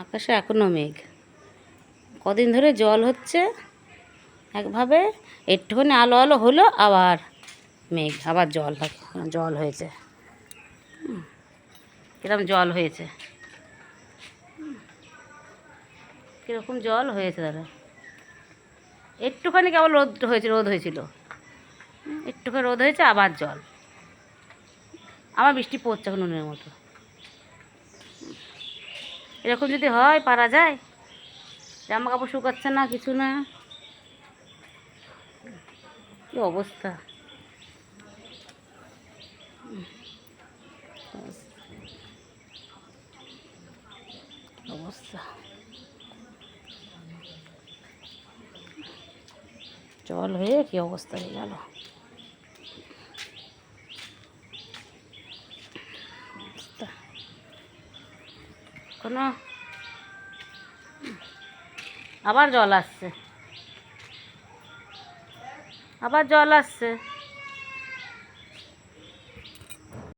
আকাশে এখনও মেঘ, কদিন ধরে জল হচ্ছে একভাবে, একটুখানি আলো আলো হলো আবার মেঘ, আবার জল জল হয়েছে। কিরকম জল হয়েছে, কীরকম জল হয়েছে দাদা। একটুখানি কেবল রোদ হয়েছিল, একটুখানি রোদ হয়েছে আবার জল, আবার বৃষ্টি পড়ছে এখন নুনের মতো। এরকম যদি হয় পারা যায়, জামা কাপড় শুকাচ্ছে না, কিছু না, কি অবস্থা। অবস্থা জল হয়ে কি অবস্থা হয়ে গেল। কোনো আবার জল আসছে, আবার জল আসছে।